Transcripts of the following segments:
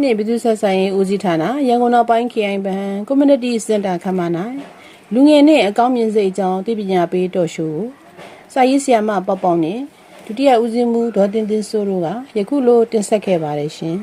နေ့ပြည်သူ့ဆက်ဆံရေးဦးစီးဌာနရန်ကုန်နောက်ပိုင်း KI ဘဏ် Community Center ခမ်းမ၌လူငယ်နှင့်အကောင်းမြင်စိတ်အကြောင်းသိပညာပေးတော်ရှိုးစာရေးဆရာမပေါပေါနှင့်ဒုတိယဦးစီးမှူးဒေါ်တင်တင်စိုးတို့ကယခုလိုတင်ဆက်ခဲ့ပါတယ်ရှင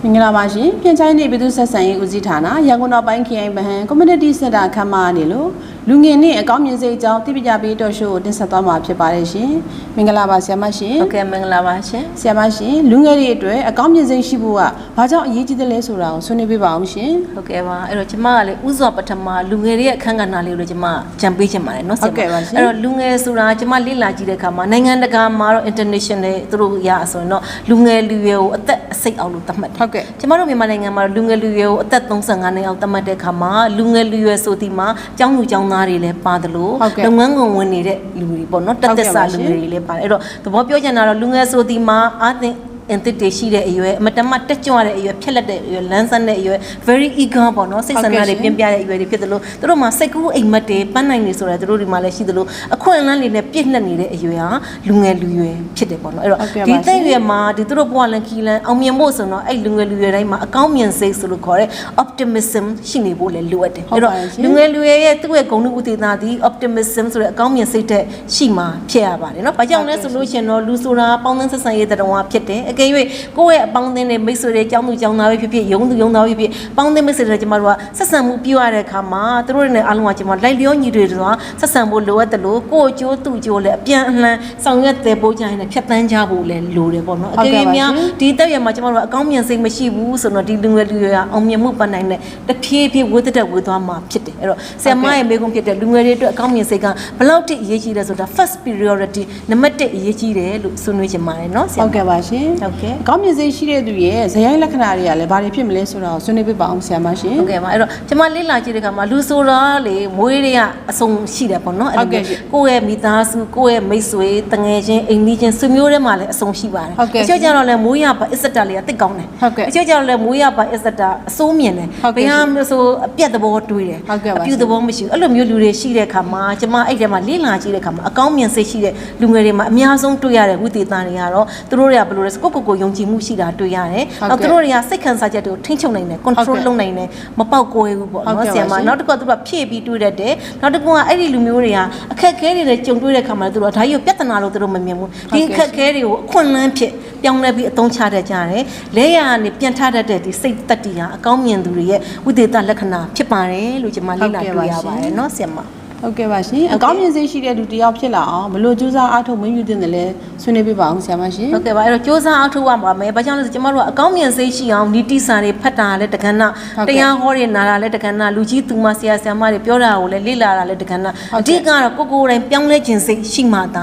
်မင်္ဂလာပါရှင်ပြန်ချိုင်းနေ့ပြည်သူ့ဆက်ဆံရေးဦးစီးဌာနရန်ကုန်နောက်ပိုင်း KI ဘဏ် Community Center ခမ်းမနေလို့လူငယ်နှင့်အကောင်းမြင်စိတ်အကြောင်းသိပညာပေးတော်ရှိုးကိုတင်ဆက်သွားမှာဖြစ်ပါတယ်ရှင်မင်္ဂလာပါဆရာမရှင်ဟုတ်ကဲ့မင်္ဂလာပါရှင်ဆရာမရှင်လူငယ်တွေအတွက်အကောင်းမြင်စိတ်ရှိဖို့ကဘာကြောင့်အရေးကြီးတယ်လဲဆိုတာကိုဆွေးနွေးပေးပါအောင်ရှင်ဟုတ်ကဲ့ပါအဲ့တော့ကျမကလေဥစွာပထမလူငယ်တွေရဲ့အခန်းကဏ္ဍလေးကိုကျမကြံပေးချင်ပါတယ်เนาะဟုတ်ကဲ့ပါရှင်အဲ့တော့လူငယ်ဆိုတာကျမလေ့လာကြည့်တဲ့အခါမှာနိုင်ငံတကာမှာတော့ international သူတို့ရဆိုရင်တော့လူငယ်လူရွယ်ကိုအသက်အစိတ်အောင်လို့သတ်မှတ်တယ်ဟုတ်ကဲ့ကျမတို့မြန်မာနိုင်ငံမှာလူငယ်လူရွယ်ကိုအသက်35နှစ်အောင်သတ်မှတ်တဲ့အခါမှာလူငယ်လူရွယ်ဆိုဒီမှာကျောင်းသူကျောင်းသားတွေလည်းပါတယ်လို့လုပ်ငန်းခွင်ဝင်နေတဲ့လူတွေပေါ့နော်တက်သက်စာလူငယ်တွေလည်းပါတယ်အဲ့တော့သဘောပြောချင်တာတော့လူငယ်ဆိုဒီမှာအားသင်entity ရှိတဲ့အရွယ်အမတမတက်ကြွတဲ့အရွယ်ဖြက်လက်တဲ့အရွယ်လန်းဆန်းတဲ့အရွယ် very eager ပေါ့နော်စိတ်ဆန္ဒတွေပြင်းပြတဲ့အရွယ်တွေဖြစ်တယ်လို့သူတို့မှာစိတ်ကူးအိမ်မက်တွေပန်းနိုင်နေဆိုတာသူတို့ဒီမှာလည်းရှိတယ်လို့အခွင့်အလမ်းတွေနဲ့ပြည့်နှက်နေတဲ့အရွယ်ဟာလူငယ်လူရွယ်ဖြစ်တယ်ပေါ့နော်အဲ့တော့ဒီသိရွယ်မှာဒီသူတို့ဘဝလန်ခီလန်အောင်မြင်ဖို့ဆိုတော့အဲ့လူငယ်လူရွယ်တိုင်းမှာအကောင်းမြင်စိတ်ဆိုလို့ခေါ်တဲ့ optimism ရှိနေဖို့လည်းလိုအပ်တယ်အဲ့တော့လူငယ်လူရွယ်ရဲ့သူ့ရဲ့ဂုဏ်ဥဒေသသည် optimism ဆိုတဲ့အကောင်းမြင်စိတ်တဲ့ရှိမှဖြစ်ရပါတယ်နော်ဘာကြောင့်လဲဆိုလို့ရှင်တော့လူဆိုတာပေါင်းသင်းဆက်ဆံရေးတဲ့တော်ကဖြစ်တယ်အကယ်၍ကိုယ့်ရဲ့အပေါင်းအသင်းတွေမိတ်ဆွေတွေကြောင်းသူကြောင်းသားပဲဖြစ်ဖြစ်ယုံသူယုံသားပဲဖြစ်ဖြစ်ပေါင်းသင်းမိတ်ဆွေတွေကျမတို့ကဆက်ဆံမှုပြုရတဲ့အခါမှာသူတို့တွေနဲ့အားလုံးကကျမလိုက်လျောညီတွေဆိုတာဆက်ဆံဖို့လိုအပ်တယ်လို့ကိုယ့်အကျိုးသူ့အကျိုးလည်းအပြန်အလှန်ဆောင်ရွက်တဲ့ပို့ကြရင်လည်းဖြတ်တန်းကြဖို့လည်းလိုတယ်ပေါ့နော်အကယ်၍များဒီတက်ရမှာကျမတို့ကအကောင်းမြင်စိတ်မရှိဘူးဆိုတော့ဒီလူငယ်လူရွယ်အောင်မြင်မှုပတ်နိုင်တဲ့တဖြည်းဖြည်းဝေးတက်ဝေးသွားမှာဖြစ်တယ်အဲ့တော့ဆရာမရဲ့မိကုံးဖြစ်တဲ့လူငယ်တွေအတွက်အကောင်းမြင်စိတ်ကဘယ်လောက်ထိအရေးကြီးလဲဆိုတာ first priority နံပါတ်1အရေးကြီးတယ်လို့ဆွေးနွေးချင်ပါတယ်နော်ဆရာဟုတ်ကဲ့ပါရှင်ဟုတ်ကဲ့အကောင်းမြင်စိတ်ရှိတဲ့သူရဲ့ဇယိုင်းလက္ခဏာတွေကလည်းဘာတွေဖြစ်မလဲဆိုတာကိုဆွေးနွေးပြပါအောင်ဆရာမရှင်ဟုတ်ကဲ့ပါအဲ့တော့ကျွန်မလေ့လာကြည့်တဲ့အခါမှာလူဆိုတာလေမွေးတွေကအစုံရှိတယ်ပေါ့နော်ဟုတ်ကဲ့ကိုယ့်ရဲ့မိသားစုကိုယ့်ရဲ့မိတ်ဆွေတငယ်ချင်းအိမ်နီးချင်းဆွေမျိုးတွေမှာလည်းအစုံရှိပါတယ်အချို့ကျတော့လည်းမွေးရပါအစ္စတာလေးကတိတ်ကောင်းတယ်အချို့ကျတော့လည်းမွေးရပါအစ္စတာအစိုးမြင်တယ်ဘယ်ဟာမျိုးဆိုအပြတ်သဘောတွေးတယ်အပြုသဘောမရှိဘူးအဲ့လိုမျိုးလူတွေရှိတဲ့အခါမှာကျွန်မအဲ့ထဲမှာလေ့လာကြည့်တဲ့အခါမှာအကောင်းမြင်စိတ်ရှိတဲ့လူငယ်တွေမှာအများဆုံးတွေ့ရတဲ့ဝိသေသတွေကတော့သူတို့တွေကဘယ်လိုလဲကိုယုံကြည်မှုရှိတာတွေ့ရတယ်နောက်သူတို့တွေကစိတ်ခံစားချက်တွေကိုထိန်းချုပ်နိုင်တယ် control လုပ်နိုင်တယ်မပေါက်ကွဲဘူးပေါ့နော်ဆရာမနောက်တစ်ခုကသူကဖြည့်ပြီးတွေးတတ်တယ်နောက်တစ်ခုကအဲ့ဒီလူမျိုးတွေကအခက်အခဲတွေနဲ့ကြုံတွေ့တဲ့ခါမှာသူတို့ကဒါကြီးကိုပြဿနာလို့သူတို့မမြင်ဘူးဒီအခက်အခဲတွေကိုအခွင့်အလမ်းဖြစ်ပြောင်းလဲပြီးအသုံးချတတ်ကြတယ်လဲရကနေပြန်ထတတ်တဲ့ဒီစိတ်တက်တီဟာအကောင်းမြင်သူတွေရဲ့ဝိသေသလက္ခဏာဖြစ်ပါတယ်လို့ကျွန်မလေ့လာတွေ့ရပါတယ်နော်ဆရာမဟုတ်ကဲ့ပါရှင်အကောင်းမြင်စိတ်ရှိတဲ့လူတစ်ယောက်ဖြစ်လာအောင်ဘယ်လိုကြိုးစားအားထုတ်မယူတင်တယ်လဲဆွေးနွေးပြပါအောင်ဆရာမရှင်ဟုတ်ကဲ့ပါအဲ့တော့ကြိုးစားအားထုတ်ရမှာမယ်ဘာကြောင့်လဲဆိုကျွန်တော်တို့ကအကောင်းမြင်စိတ်ရှိအောင်ဒီတိစာတွေဖတ်တာလည်းတက္ကနာတရားဟောတွေနာတာလည်းတက္ကနာလူကြီးသူမဆရာဆရာမတွေပြောတာကိုလည်းလေ့လာတာလည်းတက္ကနာအဓိကတော့ကိုယ်တိုင်ပြောင်းလဲခြင်းစိတ်ရှိမှသ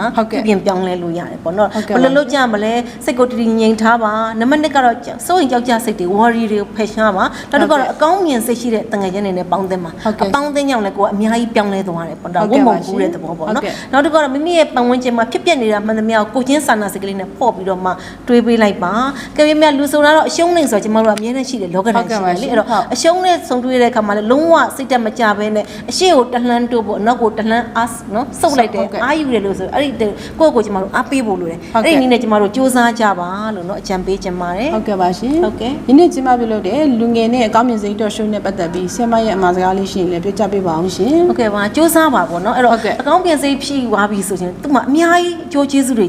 ာပြင်ပြောင်းလဲလို့ရတယ်ပေါ့နော်ဘယ်လိုလုပ်ကြမလဲစိတ်ကိုတည်ငြိမ်ထားပါနံပါတ်1ကတော့စိုးရင်ကြောက်ကြစိတ်တွေ worry တွေကိုဖယ်ရှားပါနောက်တစ်ခုကတော့အကောင်းမြင်စိတ်ရှိတဲ့တငယ်ချင်းတွေနဲ့ပေါင်းသင်းပါအပေါင်းသင်းကြောင့်လည်းကိုယ်အများကြီးပြောင်းလဲသွားတယ်ပေါ့ဒါဝတ်မုံဘူးတဲ့သဘောပေါ့နော်နောက်တစ်ခုကတော့မိမိရဲ့ပတ်ဝန်းကျင်မှာဖြစ်ပျက်နေတာမှန်သမျှကိုချင်းစာနာစိတ်ကလေးနဲ့ပေါ့ပြီးတော့မှတွေးပေးလိုက်ပါကဲပြီးမြလူဆိုတာတော့အရှုံးနေဆိုတော့ကျမတို့ကအများနဲ့ရှိတယ်လောကဓာတ်ရှိတယ်လေအဲ့တော့အရှုံးနဲ့ဆုံတွေ့တဲ့အခါမှာလည်းလုံးဝစိတ်တက်မကြဘဲနဲ့အရှိကိုတလှမ်းတိုးဖို့နောက်ကိုတလှမ်းအားနော်စုပ်လိုက်တယ်အားယူတယ်လို့ဆိုအဲ့ဒီကိုကျမတို့အားပေးဖို့လိုတယ်အဲ့ဒီနည်းနဲ့ကျမတို့စူးစမ်းကြပါလို့နော်အကြံပေးချင်ပါတယ်ဟုတ်ကဲ့ပါရှင်ဟုတ်ကဲ့ဒီနေ့ကျမပြုလုပ်တဲ့လူငယ်နဲ့အကောင်းမြင်စိတ်တော်ရှုံးနဲ့ပတ်သက်ပြီးဆရာမရဲ့အမှာစကားလေးရှိရင်လည်းပြောကြပေးပါအောင်ရှင်ဟုတ်ကဲ့ပါစူးစမ်းပါပေါ့နော်အဲ့တော့အကောင်းမြင်စိတ်ဖြစ်သွားပြီဆိုရင်သူ့မှာအများကြီးအကျိုးကျေးဇူးတွေ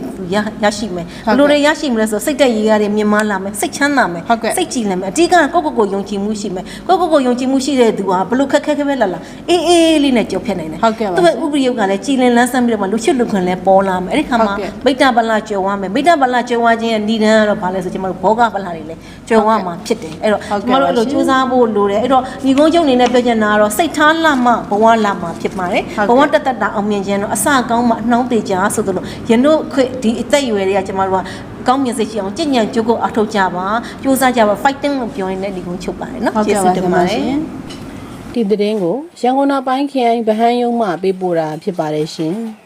ရရှိမယ်ဘယ်လိုတွေရရှိမလဲဆိုစိတ်တက်ရည်ရတယ်မြင်မလာမယ်စိတ်ချမ်းသာမယ်စိတ်ကြည်လင်မယ်အဓိကကိုယုံကြည်မှုရှိမယ်ကိုယုံကြည်မှုရှိတဲ့သူဟာဘလို့ခက်ခဲပဲလာအေးလေးနဲ့ကြော်ဖြတ်နိုင်တယ်သူ့ရဲ့ဥပရိယုတ်ကလည်းကြည်လင်လန်းဆန်းပြီးတော့မှလူချစ်လူခွန်လည်းပေါ်လာမယ်အဲ့ဒီခါမှာမိတ္တပလကြော်ဝါမယ်မိတ္တပလကြော်ဝါခြင်းရဲ့ဏ္ဍန်ကတော့ဘာလဲဆိုကျွန်တော်တို့ဘောဂပလတွေလည်းကြော်ဝါမှာဖြစ်တယ်အဲ့တော့ကျွန်တော်တို့အဲ့လိုစူးစမ်းဖို့လိုတယ်အဲ့တော့ညီကုန်းကျုံအနေနဲ့ပြောချင်တာကတော့စိတ်ထားလာမှဘဝလာမှဖြစ်ပါတယ်ဘဝတသက်တာအောင်မြင်ခြင်းတော့အစကောင်းမှအနှောင်းသေးကြဆိုသလိုယတို့ခွေဒီအသက်အရွယ်တွေကကျွန်တော်တို့ကကောင်းမြင်စိတ်ရှိအောင်ကြင်ညံကြိုးကိုအထောက်ကြပါစူးစမ်းကြပါ fighting လို့ပြောရင်လည်းဒီကုန်းချုပ်ပါတယ်နော်ကျေးဇူးတင်ပါတယ်ဒီသတင်းကိုရန်ကုန်နောက်ပိုင်း KI ဗဟန်းယုံမှပေးပို့တာဖြစ်ပါတယ်ရှင်